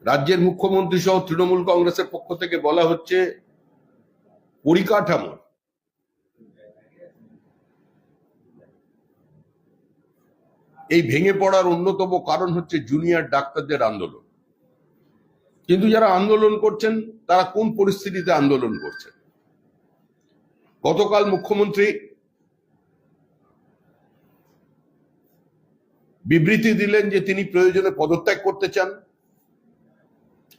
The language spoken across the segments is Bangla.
রাজ্যের মুখ্যমন্ত্রী সহ তৃণমূল কংগ্রেসের পক্ষ থেকে বলা হচ্ছে পরিকাঠামো এই ভেঙে পড়ার অন্যতম কারণ হচ্ছে জুনিয়র ডাক্তারদের আন্দোলন। কিন্তু যারা আন্দোলন করছেন তারা কোন পরিস্থিতিতে আন্দোলন করছেন? গতকাল মুখ্যমন্ত্রী বিবৃতি দিলেন যে তিনি প্রয়োজনে পদত্যাগ করতে চান।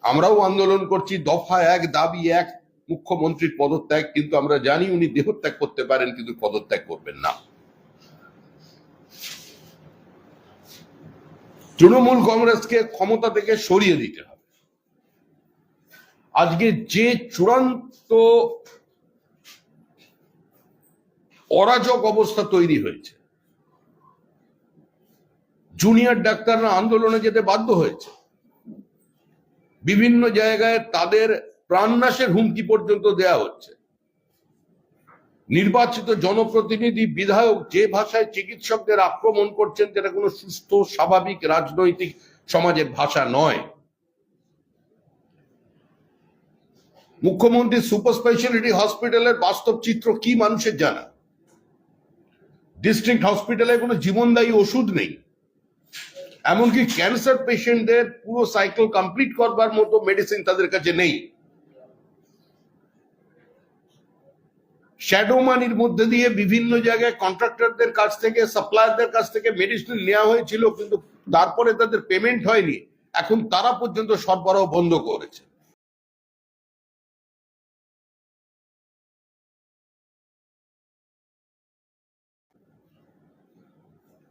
আমরাও আন্দোলন করছি, দফা এক, দাবি এক, মুখ্যমন্ত্রীর পদত্যাগ। কিন্তু আমরা জানি উনি দেহত্যাগ করতে পারেন, কিন্তু পদত্যাগ করবেন না। তৃণমূল কংগ্রেসকে ক্ষমতা থেকে সরিয়ে দিতে হবে। আজকে যে চূড়ান্ত অরাজক অবস্থা তৈরি হয়েছে, জুনিয়র ডাক্তাররা আন্দোলনে যেতে বাধ্য হয়েছে, বিভিন্ন জায়গায় তাদের প্রাণনাশের হুমকি পর্যন্ত দেয়া হচ্ছে। নির্বাচিত জনপ্রতিনিধি, বিধায়ক যে ভাষায় চিকিৎসকদের আক্রমণ করছেন, যেটা কোনো সুস্থ স্বাভাবিক রাজনৈতিক সমাজের ভাষা নয়। মুখ্যমন্ত্রী সুপার স্পেশালিটি হসপিটালের বাস্তব চিত্র কি মানুষের জানা? ডিস্ট্রিক্ট হসপিটালে কোনো জীবনদায়ী ওষুধ নেই, এমনকি ক্যান্সার পেশেন্টদের পুরো সাইকেল কমপ্লিট করবার মতো মেডিসিন তাদের কাছে নেই। শ্যাডো মানির মধ্যে দিয়ে বিভিন্ন জায়গায় কন্ট্রাক্টরদের কাছ থেকে, সাপ্লায়ারদের কাছ থেকে মেডিসিন নেওয়া হয়েছিল, কিন্তু তারপরে তাদের পেমেন্ট হয়নি। এখন তারা পর্যন্ত সরবরাহ বন্ধ করেছে।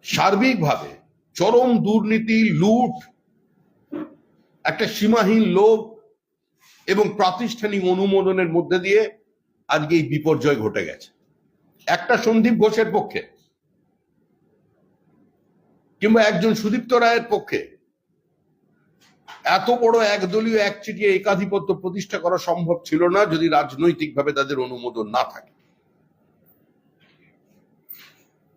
সার্বিকভাবে চরম দুর্নীতি, লুট, একটা সীমাহীন লোভ এবং প্রাতিষ্ঠানিক অনুমোদনের মধ্যে দিয়ে আজকে এই বিপর্যয় ঘটে গেছে। একটা সন্দীপ ঘোষের পক্ষে কিংবা একজন সুদীপ্ত রায়ের পক্ষে এত বড় একদলীয় একচেটিয়া একাধিপত্য প্রতিষ্ঠা করা সম্ভব ছিল না যদি রাজনৈতিকভাবে তাদের অনুমোদন না থাকে।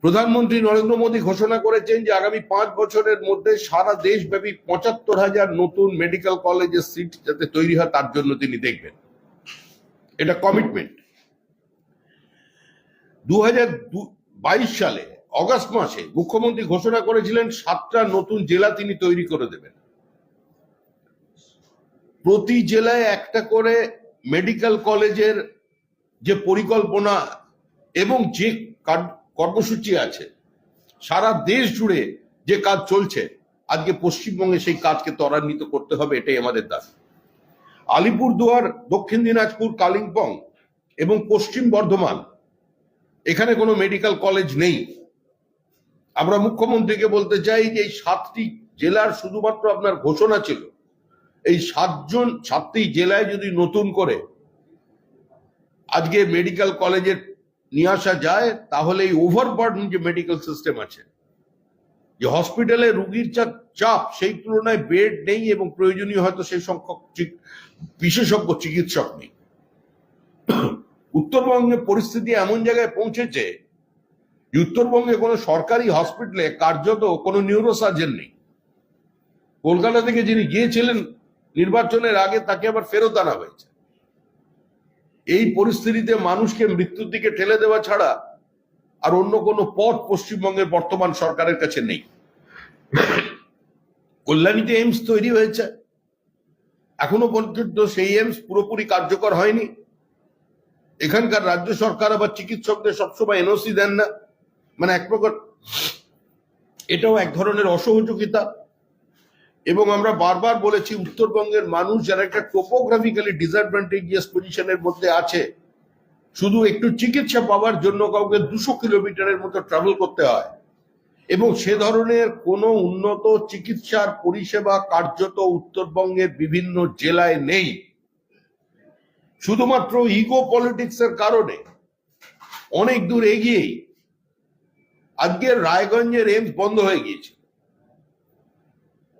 প্রধানমন্ত্রী নরেন্দ্র মোদী ঘোষণা করেছেন যে আগামী 5 বছরের মধ্যে সারা দেশব্যাপী 75,000 নতুন মেডিকেল কলেজের সিট যাতে তৈরি হয় তার জন্য তিনি দেখবেন। এটা কমিটমেন্ট। 2022 সালে অগাস্ট মাসে মুখ্যমন্ত্রী ঘোষণা করেছিলেন 7টা নতুন জেলা তিনি তৈরি করে দেবেন। প্রতি জেলায় একটা করে মেডিকেল কলেজের যে পরিকল্পনা এবং যে কর্মসূচি আছে, সারা দেশ জুড়ে যে কাজ চলছে, আজকে পশ্চিমবঙ্গে সেই কাজকে ত্বরান্বিত করতে হবে, এটাই আমাদের দাবি। আলিপুরদুয়ার, দক্ষিণ দিনাজপুর, কালিম্পং এবং পশ্চিম বর্ধমান, এখানে কোনো মেডিকেল কলেজ নেই। আমরা মুখ্যমন্ত্রীকে বলতে চাই যে এই 7টি জেলার শুধুমাত্র আপনার ঘোষণা ছিল, এই 7টি জেলায় যদি নতুন করে আজকে মেডিকেল কলেজের নিয়ে আসা যায়, তাহলে এই ওভারবার্ডেন যে মেডিকেল সিস্টেম আছে, যে হসপিটালে রুগীর চাপ, সেই তুলনায় বেড নেই এবং প্রয়োজনীয় হয়তো সেই সংখ্যক বিশেষজ্ঞ চিকিৎসক নেই। উত্তরবঙ্গে পরিস্থিতি এমন জায়গায় পৌঁছেছে, উত্তরবঙ্গে কোনো সরকারি হসপিটালে কার্যত কোনো নিউরোসার্জন নেই। কলকাতা থেকে যিনি গিয়েছিলেন নির্বাচনের আগে, তাকে আবার ফেরত আনা হয়েছে। এই পরিস্থিতিতে মানুষকে মৃত্যুর দিকে ঠেলে দেওয়া ছাড়া আর অন্য কোনো পথ পশ্চিমবঙ্গের বর্তমান সরকারের কাছে নেই। কল্যাণীতে এইমস তৈরি হয়েছে, এখনো পর্যন্ত সেই এইমস পুরোপুরি কার্যকর হয়নি। এখানকার রাজ্য সরকার আবার চিকিৎসকদের সবসময় এনওসি দেন না, মানে এক প্রকার এটাও এক ধরনের অসহযোগিতা। এবং আমরা বারবার বলেছি, উত্তরবঙ্গের মানুষ যারা একটা টোপোগ্রাফিক্যালি ডিসঅ্যাডভান্টেজিয়াস পজিশনের মধ্যে আছে, শুধু একটু চিকিৎসা পাওয়ার জন্য কাউকে 200 কিলোমিটারের মতো ট্রাভেল করতে হয়, এবং সে ধরনের কোনো উন্নত চিকিৎসার পরিষেবা কার্যত উত্তরবঙ্গের বিভিন্ন জেলায় নেই। শুধুমাত্র ইগো পলিটিক্সের কারণে অনেক দূর এগিয়েই আজকে রায়গঞ্জের এইমস বন্ধ হয়ে গিয়েছে।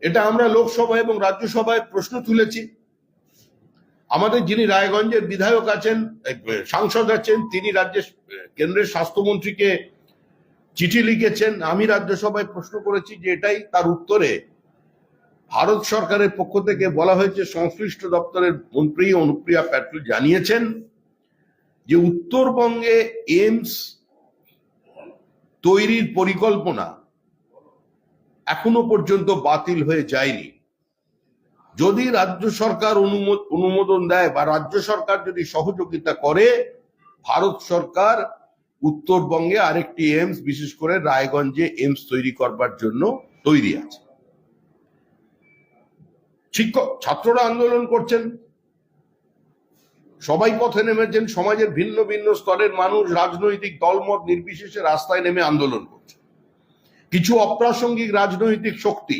এটা আমরা লোকসভা এবং রাজ্যসভায় প্রশ্ন তুলেছি। আমাদের যিনি রায়গঞ্জের বিধায়ক আছেন, সাংসদ আছেন, তিনি কেন্দ্রের স্বাস্থ্যমন্ত্রীকে চিঠি লিখেছেন। আমি রাজ্যসভায় প্রশ্ন করেছি যে এটাই, তার উত্তরে ভারত সরকারের পক্ষ থেকে বলা হয়েছে, সংশ্লিষ্ট দপ্তরের মন্ত্রী অনুপ্রিয়া প্যাটেল জানিয়েছেন যে উত্তরবঙ্গে এইমস তৈরির পরিকল্পনা এখনো পর্যন্ত বাতিল হয়ে যায়নি। যদি রাজ্য সরকার অনুমোদন দেয় বা রাজ্য সরকার যদি সহযোগিতা করে, ভারত সরকার উত্তরবঙ্গে আরেকটি এইমস, বিশেষ করে রায়গঞ্জে এইমস তৈরি করবার জন্য তৈরি আছে। শিক্ষক ছাত্ররা আন্দোলন করছেন, সবাই পথে নেমেছেন, সমাজের ভিন্ন ভিন্ন স্তরের মানুষ রাজনৈতিক দলমত নির্বিশেষে রাস্তায় নেমে আন্দোলন করছে। কিছু অপ্রাসঙ্গিক রাজনৈতিক শক্তি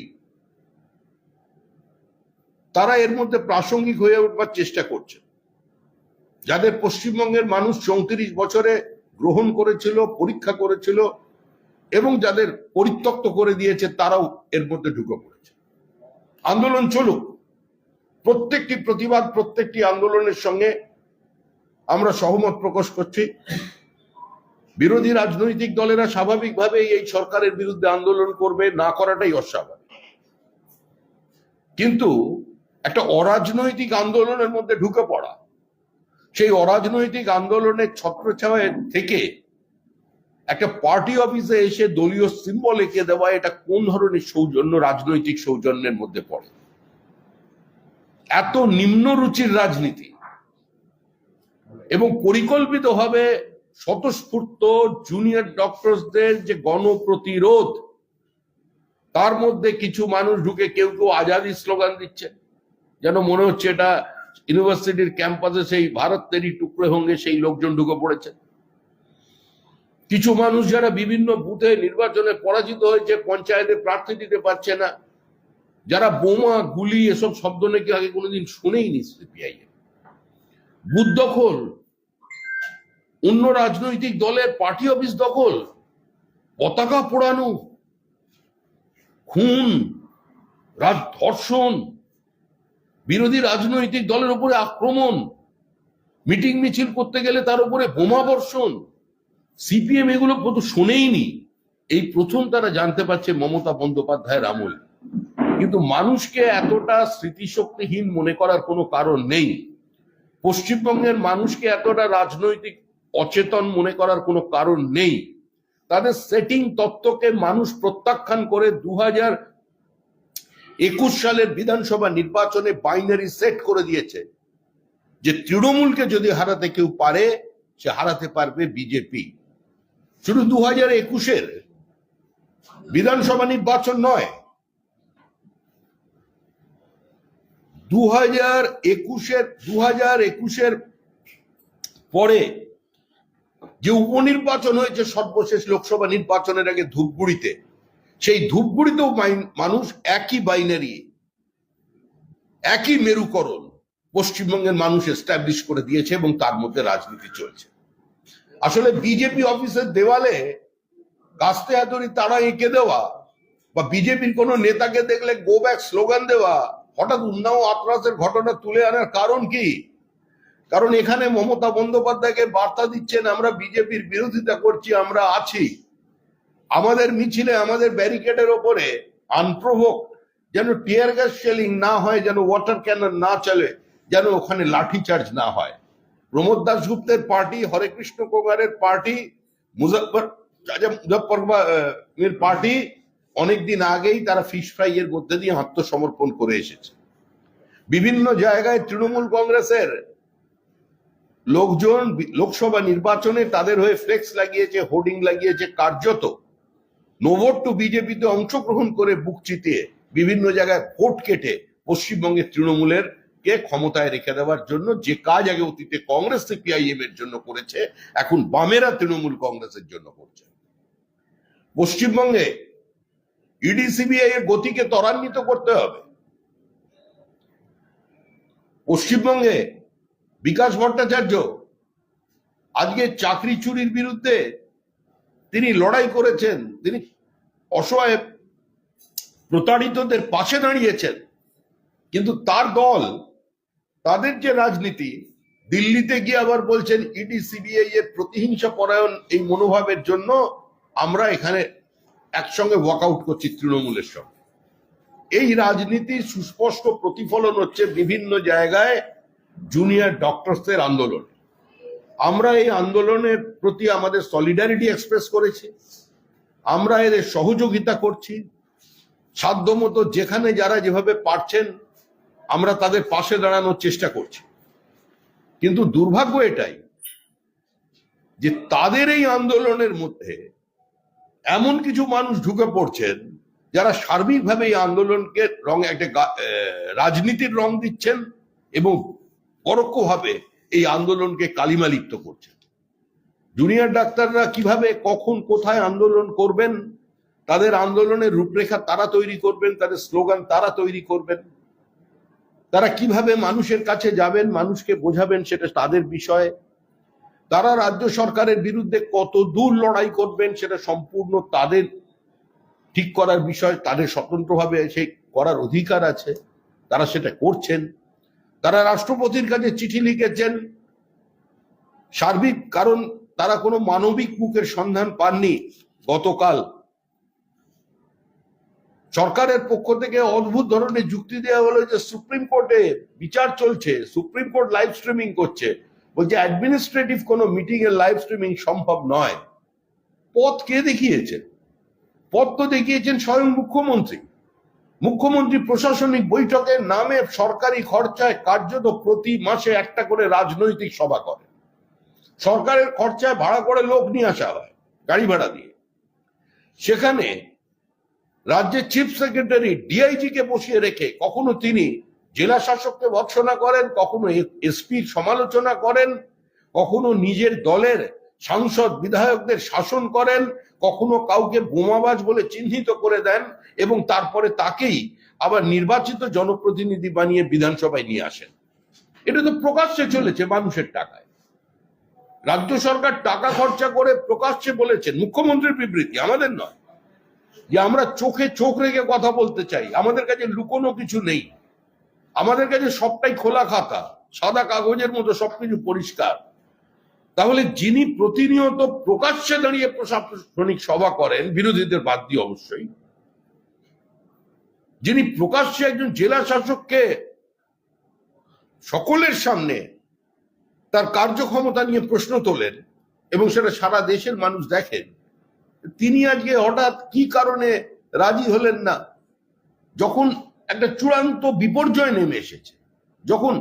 তারা এর মধ্যে প্রাসঙ্গিক হয়ে উঠবার চেষ্টা করছে, যাদের পশ্চিমবঙ্গের মানুষ 34 বছরে গ্রহণ করেছিল, পরীক্ষা করেছিল এবং যাদের পরিত্যক্ত করে দিয়েছে, তারাও এর মধ্যে ঢুকে পড়েছে। আন্দোলন চলুক, প্রত্যেকটি প্রতিবাদ, প্রত্যেকটি আন্দোলনের সঙ্গে আমরা সহমত প্রকাশ করছি। বিরোধী রাজনৈতিক দলেরা স্বাভাবিকভাবেই এই সরকারের বিরুদ্ধে আন্দোলন করবে, না করাটাই অস্বাভাবিক। কিন্তু একটা অরাজনৈতিক আন্দোলনের মধ্যে ঢুকে পড়া, সেই অরাজনৈতিক আন্দোলনের ছত্রছায়া থেকে একটা পার্টি অফিসে এসে দলীয় সিম্বল এঁকে দেওয়া, এটা কোন ধরনের সৌজন্য, রাজনৈতিক সৌজন্যের মধ্যে পড়ে? এত নিম্ন রুচির রাজনীতি এবং পরিকল্পিতভাবে স্বতঃস্ফূর্ত জুনিয়র ডক্টরসদের যে গণপ্রতিরোধ, তার মধ্যে কিছু মানুষ ঢুকে কেউ কেউ আজাদি স্লোগান দিচ্ছে, যেন মনে হচ্ছে এটা ইউনিভার্সিটির ক্যাম্পাসে সেই ভারত তেরি টুকরে হোঙ্গে সেই লোকজন ঢুকে পড়েছে। কিছু মানুষ যারা বিভিন্ন বুথে নির্বাচনে পরাজিত হয়েছে, পঞ্চায়েতে প্রার্থী দিতে পারছে না, যারা বোমা গুলি এসব শব্দ নাকি আগে কোনোদিন শুনেইনি সিপিআই এর। বুথ দখল, অন্য রাজনৈতিক দলের পার্টি অফিস দখল, পতাকা পোড়ানো, খুন, ধর্ষণ, বিরোধী রাজনৈতিক দলের উপরে আক্রমণ, মিটিং মিছিল করতে গেলে তার উপরে বোমা বর্ষণ। সিপিএম এগুলো কত শোনেইনি, এই প্রথম তারা জানতে পারছে মমতা বন্দ্যোপাধ্যায়ের আমল। কিন্তু মানুষকে এতটা স্মৃতিশক্তিহীন মনে করার কোনো কারণ নেই, পশ্চিমবঙ্গের মানুষকে এতটা রাজনৈতিক অচেতন মনে করার কোনো কারণ নেই। তাদের সেটিং তত্ত্বকে মানুষ প্রত্যাখ্যান করে 2021 সালের বিধানসভা নির্বাচনে বাইনারি সেট করে দিয়েছে যে তৃণমূলকে যদি হারাতে কেউ পারে, সে হারাতে পারবে বিজেপি। শুধু 2021 বিধানসভা নির্বাচন নয়, 2021 পরে যে উপনির্বাচন হয়েছে সর্বশেষ লোকসভা নির্বাচনের আগে ধূপগুড়িতে, সেই ধূপগুড়িতেও মানুষ একই বাইনারি, একই মেরুকরণ পশ্চিমবঙ্গের মানুষ এস্টাবলিশ করে দিয়েছে এবং তার মধ্যে রাজনীতি চলছে। আসলে বিজেপি অফিসের দেওয়ালে কাস্তে হাতুড়ি তারা এঁকে দেওয়া বা বিজেপির কোন নেতাকে দেখলে গো ব্যাক স্লোগান দেওয়া, হঠাৎ উন্নাও আত্রাসের ঘটনা তুলে আনার কারণ কি? কারণ এখানে মমতা বন্দ্যোপাধ্যায়কে বার্তা দিচ্ছেন, আমরা বিজেপির বিরোধিতা করছি, আমরা আছি। আমাদের মিছিলে, আমাদের ব্যারিকেডের ওপরে আনপ্রভোক যেন টিয়ার গ্যাস শেলিং না হয়, যেন ওয়াটার ক্যানন না চলে, যেন ওখানে লাঠিচার্জ না হয়। প্রমোদ দাশগুপ্তের পার্টি, হরেকৃষ্ণ কোগারের পার্টি, মুজফ্ফরের পার্টি অনেকদিন আগেই তারা ফিশ ফ্রাই এর মধ্যে দিয়ে আত্মসমর্পণ করে এসেছে। বিভিন্ন জায়গায় তৃণমূল কংগ্রেসের লোকজন লোকসভা নির্বাচনে তাদের হয়ে ফ্লেক্স লাগিয়েছে, হোর্ডিং লাগিয়েছে, কার্যত নো ভোট টু বিজেপিতে অংশগ্রহণ করে বুক চিতিয়ে বিভিন্ন জায়গায় ভোট কেটে পশ্চিমবঙ্গের তৃণমূলের কে ক্ষমতায় রেখে দেওয়ার জন্য যে কাজ আগে অতীতে কংগ্রেস সিপিআইএম এর জন্য করেছে, এখন বামেরা তৃণমূল কংগ্রেসের জন্য করছে। পশ্চিমবঙ্গে ইডি সিবিআই এর গতিকে ত্বরান্বিত করতে হবে। পশ্চিমবঙ্গে বিকাশ ভট্টাচার্য আজকে চাকরি চুরির বিরুদ্ধে তিনি লড়াই করেছেন, তিনি অসহায় প্রতারিতদের পাশে দাঁড়িয়েছেন, কিন্তু তার দল, তাদের যে রাজনীতি, দিল্লিতে গিয়ে আবার বলছেন ইডি সিবিআই এর প্রতিহিংসা পরায়ণ এই মনোভাবের জন্য আমরা এখানে একসঙ্গে ওয়াকআউট করছি তৃণমূলের সঙ্গে। এই রাজনীতির সুস্পষ্ট প্রতিফলন হচ্ছে বিভিন্ন জায়গায় জুনিয়র ডক্টরসদের আন্দোলন। আমরা এই আন্দোলনের প্রতি আমাদের সলিডারিটি এক্সপ্রেস করেছি, আমরা এদের সহযোগিতা করছি, সাধ্যমতো যেখানে যারা যেভাবে পারছেন আমরা তাদের পাশে দাঁড়ানোর চেষ্টা করছি। কিন্তু দুর্ভাগ্য এটাই যে তাদের এই আন্দোলনের মধ্যে এমন কিছু মানুষ ঢুকে পড়ছেন যারা সার্বিকভাবে এই আন্দোলনকে একটা রাজনীতির রং দিচ্ছেন এবং পরোক্ষভাবে এই আন্দোলনকে কালিমালিপ্ত করছেন। জুনিয়র ডাক্তাররা কিভাবে কখন কোথায় আন্দোলন করবেন, তাদের আন্দোলনের রূপরেখা তারা তৈরি করবেন, তাদের স্লোগান তারা তৈরি করবেন, তারা কিভাবে মানুষের কাছে যাবেন, মানুষকে বোঝাবেন, সেটা তাদের বিষয়। তারা রাজ্য সরকারের বিরুদ্ধে কত দূর লড়াই করবেন সেটা সম্পূর্ণ তাদের ঠিক করার বিষয়, তাদের স্বতন্ত্রভাবে সেই করার অধিকার আছে, তারা সেটা করছেন। তারা রাষ্ট্রপতির কাছে চিঠি লিখেছেন সার্বিক, কারণ তারা কোনো মানবিক মুখের সন্ধান পাননি। গতকাল সরকারের পক্ষ থেকে অদ্ভুত ধরনের যুক্তি দেওয়া হলো যে সুপ্রিম কোর্টে বিচার চলছে, সুপ্রিম কোর্ট লাইভ স্ট্রিমিং করছে, বলছে অ্যাডমিনিস্ট্রেটিভ কোনো মিটিং এর লাইভ স্ট্রিমিং সম্ভব নয়। পথ কে দেখিয়েছেন? পথ তো দেখিয়েছেন স্বয়ং মুখ্যমন্ত্রী। মুখ্যমন্ত্রী প্রশাসনিক বৈঠকের নামে সরকারি খরচায় কার্যত প্রতি মাসে একটা করে রাজনৈতিক সভা করে। সরকারের খরচায় ভাড়া করে লোক নিয়ে আসা হয় গাড়ি ভাড়া দিয়ে, সেখানে রাজ্যের চিফ সেক্রেটারি ডিআইজি কে বসিয়ে রেখে কখনো তিনি জেলা শাসককে ভৎসনা করেন, কখনো এসপির সমালোচনা করেন, কখনো নিজের দলের সাংসদ বিধায়কদের শাসন করেন, কখনো কাউকে বোমাবাজ বলে চিহ্নিত করে দেন এবং তারপরে তাকেই আবার নির্বাচিত জনপ্রতিনিধি বানিয়ে বিধানসভায় নিয়ে আসেন। এটা তো প্রকাশ্যে চলেছে মানুষের টাকায়। রাজ্য সরকার টাকা খরচা করে প্রকাশ্যে বলেছেন, মুখ্যমন্ত্রীর বিবৃতি, আমাদের নয়, যে আমরা চোখে চোখ রেখে কথা বলতে চাই, আমাদের কাছে লুকোনো কিছু নেই, আমাদের কাছে সবটাই খোলা খাতা, সাদা কাগজের মতো সবকিছু পরিষ্কার। তাহলে যিনি প্রতিনিয়ত প্রকাশ্যে দাঁড়িয়ে প্রশাসনিক সভা করেন, বিরোধীদের বাদ দিয়ে অবশ্যই, যিনি প্রকাশ্যে একজন জেলা শাসককে সকলের সামনে তার কার্যক্ষমতা নিয়ে প্রশ্ন তোলেন এবং সেটা সারা দেশের মানুষ দেখেন, তিনি আজকে হঠাৎ কি কারণে রাজি হলেন না? যখন একটা চূড়ান্ত বিপর্যয় নেমে এসেছে, যখন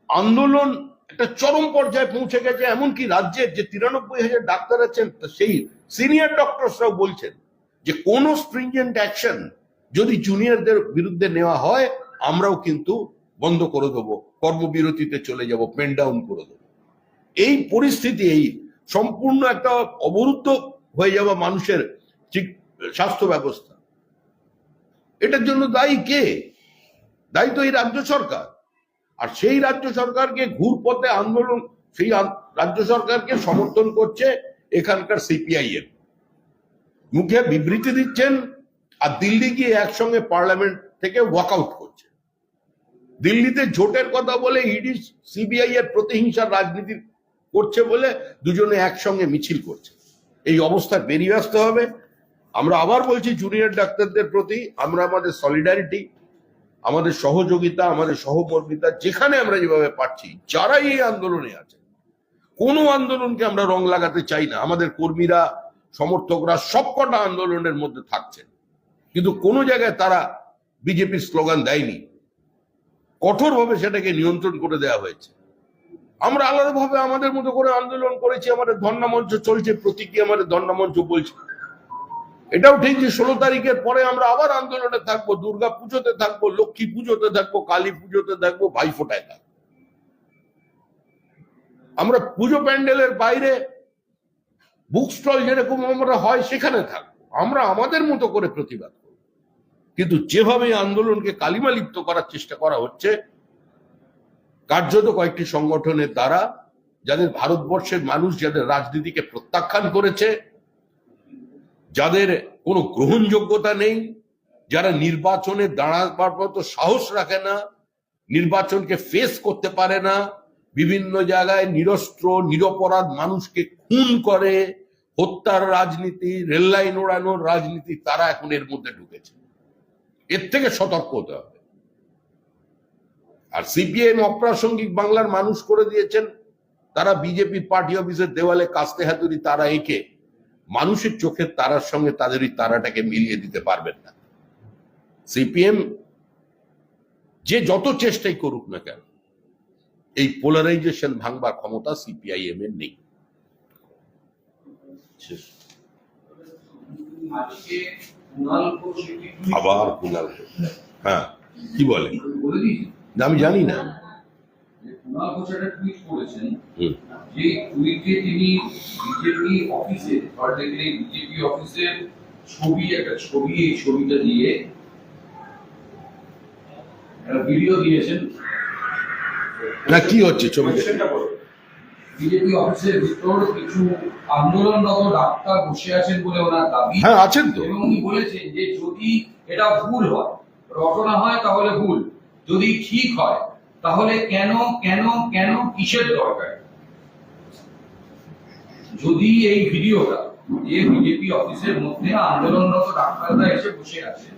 আন্দোলন একটা চরম পর্যায়ে পৌঁছে গেছে, এমনকি রাজ্যের যে 93,000 ডাক্তার আছেন সেই সিনিয়র ডক্টরসরাও বলছেন যে কোনো স্ট্রিনজেন্ট অ্যাকশন যদি জুনিয়রদের বিরুদ্ধে নেওয়া হয় আমরাও কিন্তু বন্ধ করে দেবো, কর্মবিরতিতে চলে যাব, পেন ডাউন করে দেবো। এই পরিস্থিতি, এই সম্পূর্ণ একটা অবরুদ্ধ হয়ে যাওয়া মানুষের স্বাস্থ্য ব্যবস্থা, এটার জন্য দায়ী কে? দায়ী তো এই রাজ্য সরকার। আর সেই রাজ্য সরকারকে ঘুরপথে আন্দোলন, সেই রাজ্য সরকারকে সমর্থন করছে এখানকার সিপিআইএম। মুখে বিবৃতি দিচ্ছেন আর দিল্লি গিয়ে একসঙ্গে পার্লামেন্ট থেকে ওয়াকআউট করছে। দিল্লিতে জোটের কথা বলে ইডি সিবিআই এর প্রতিহিংসার রাজনীতি করছে বলে দুজনে একসঙ্গে মিছিল করছে। এই অবস্থা বেরিয়ে আসতে হবে। আমরা আবার বলছি জুনিয়র ডাক্তারদের প্রতি আমরা আমাদের সলিডারিটি, আমাদের সহযোগিতা, আমাদের সহমর্মিতা যেখানে আমরা যেভাবে পাচ্ছি, যারাই এই আন্দোলনে আছে, কোনো আন্দোলনকে আমরা রং লাগাতে চাই না। আমাদের কর্মীরা, সমর্থকরা সবকটা আন্দোলনের মধ্যে থাকছেন, কিন্তু কোনো জায়গায় তারা বিজেপির স্লোগান দেয়নি, কঠোরভাবে সেটাকে নিয়ন্ত্রণ করে দেওয়া হয়েছে। আমরা আলাদাভাবে আমাদের মতো করে আন্দোলন করেছি, আমাদের ধর্ণা মঞ্চ চলছে, প্রতীকী আমাদের ধর্ণা মঞ্চ বলছে। এটাও ঠিক যে 16 তারিখের পরে আমরা আবার আন্দোলনে থাকবো, দুর্গা পুজোতে থাকবো, লক্ষ্মী পুজোতে থাকবো, কালী পুজোতে থাকবো, ভাইফোঁটায় থাকবো। আমরা পুজো প্যান্ডেলের বাইরে বুক স্টল যেরকম আমরা হয় সেখানে থাকবো, আমরা আমাদের মতো করে প্রতিবাদ করব। কিন্তু যেভাবে আন্দোলনকে কালিমালিপ্ত করার চেষ্টা করা হচ্ছে কার্যত কয়েকটি সংগঠনের দ্বারা, যাদের ভারতবর্ষের মানুষ যাদের রাজনীতিকে প্রত্যাখ্যান করেছে, যাদের কোনো গ্রহণযোগ্যতা নেই, যারা নির্বাচনে দাঁড়াবার মতো সাহস রাখে না, নির্বাচনকে ফেস করতে পারে না, বিভিন্ন জায়গায় নিরস্ত্র নিরপরাধ মানুষকে খুন করে, হত্যার রাজনীতি, রেললাইন ওড়ানোর রাজনীতি, তারা এখন এর মধ্যে ঢুকেছে। এর থেকে সতর্ক হতে হবে। আর সিপিএম অপ্রাসঙ্গিক বাংলার মানুষ করে দিয়েছেন, তারা বিজেপির পার্টি অফিসের দেওয়ালে কাস্তে হাতুড়ি তারা এঁকে মানুষের চোখের তারার সঙ্গে তাদের ওই তারাটাকে মিলিয়ে দিতে পারবেন না। সিপিএম যে যত চেষ্টাই করুক না কেন, এই পোলারাইজেশন ভাঙবার ক্ষমতা সিপিআইএম এর নেই। আবার কুণাল, হ্যাঁ কি বলে আমি জানি না। কুণাল ঘোষ একটা টুইট করেছেন, যে টুইটে তিনি বিজেপি অফিসে বিজেপি অফিসের একটা ছবি, এই ছবিটা দিয়ে একটা ভিডিও দিয়েছেন। না কি হচ্ছে ছবিটা? বিজেপি অফিসের ভিতর কিছু আন্দোলনরত ডাক্তার বসে আছেন বলে ওনার দাবি। হ্যাঁ আছেন তো। এবং উনি বলেছেন যে যদি এটা ভুল হয়, রটনা হয় তাহলে ভুল, যদি ঠিক হয় তাহলে কেন কেন কেন কিসের দরকার? যদি এই ভিডিওটা যে বিজেপি অফিসের মধ্যে আন্দোলনরত ডাক্তাররা এসে বসে আছে,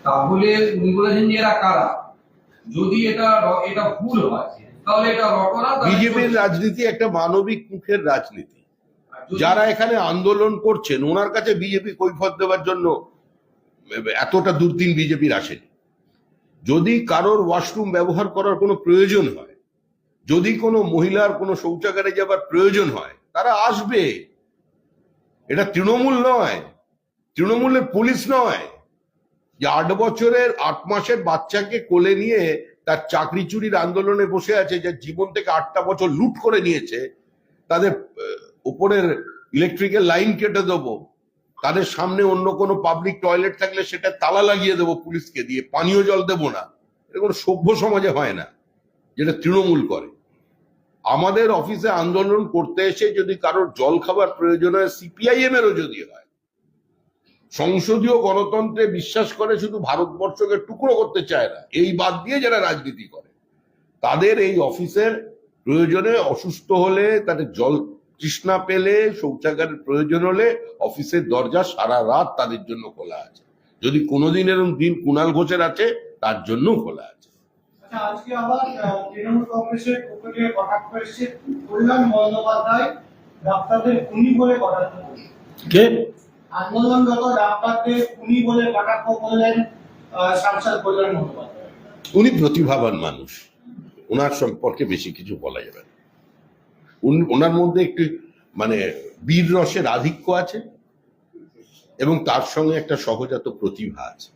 তাহলে উনি বলেছেন যে এরা কারা, যদি এটা ভুল হয় তাহলে এটা রটনা। বিজেপির রাজনীতি একটা মানবিক মুখের রাজনীতি। যারা এখানে আন্দোলন করছেন ওনার কাছে বিজেপি কৈফিয়ত দেওয়ার জন্য এতটা দুর্দিন বিজেপির আসেনি। যদি কারোর ওয়াশরুম ব্যবহার করার কোনো প্রয়োজন হয়, যদি কোনো মহিলার কোনো শৌচাগারে যাবার প্রয়োজন হয়, তারা আসবে। এটা তৃণমূল নয়, তৃণমূলের পুলিশ নয়, যে 8 বছরের 8 মাসের বাচ্চাকে কোলে নিয়ে তার চাকরি চুরির আন্দোলনে বসে আছে, যে জীবন থেকে 8টা বছর লুট করে নিয়েছে, তাদের উপরের ইলেকট্রিকের লাইন কেটে দেবো, তাদের সামনে অন্য কোনো পাবলিক টয়লেট থাকলে সেটা তালা লাগিয়ে দেবো পুলিশকে দিয়ে, পানীয় জল দেবো না। এটা কোনো সভ্য সমাজে হয় না, যেটা তৃণমূল করে। আমাদের অফিসে আন্দোলন করতে এসে যদি কারোর জল খাবার প্রয়োজন হয়, সিপিআইএম এরও যদি হয়, সংসদীয় গণতন্ত্রে বিশ্বাস করে, শুধু ভারতবর্ষকে টুকরো করতে চায় না, এই বাদ দিয়ে যারা রাজনীতি করে, তাদের এই অফিসের প্রয়োজনে অসুস্থ হলে, তাদের জল তৃষ্ণা পেলে, শৌচাগারের প্রয়োজন হলে অফিসের দরজা সারা রাত তাদের জন্য খোলা আছে। যদি কোনোদিন এরকম দিন কুণাল ঘোষের আছে, তার জন্য খোলা আছে। আজকে আবার তৃণমূল কংগ্রেসের পক্ষ থেকে কটাক্ষ এসেছে, কল্যাণ বন্দ্যোপাধ্যায় ডাক্তারদের খুনি বলে কটাক্ষ করেছে। কে? আন্দোলনরত ডাক্তারদের খুনি বলে কটাক্ষ করলেন সাংসদ কল্যাণ বন্দ্যোপাধ্যায়। উনি প্রতিভাবান মানুষ, ওনার সম্পর্কে বেশি কিছু বলা যাবে না। ওনার মধ্যে একটি বীর রসের আধিক্য আছে এবং তার সঙ্গে একটা সহজাত প্রতিভা আছে।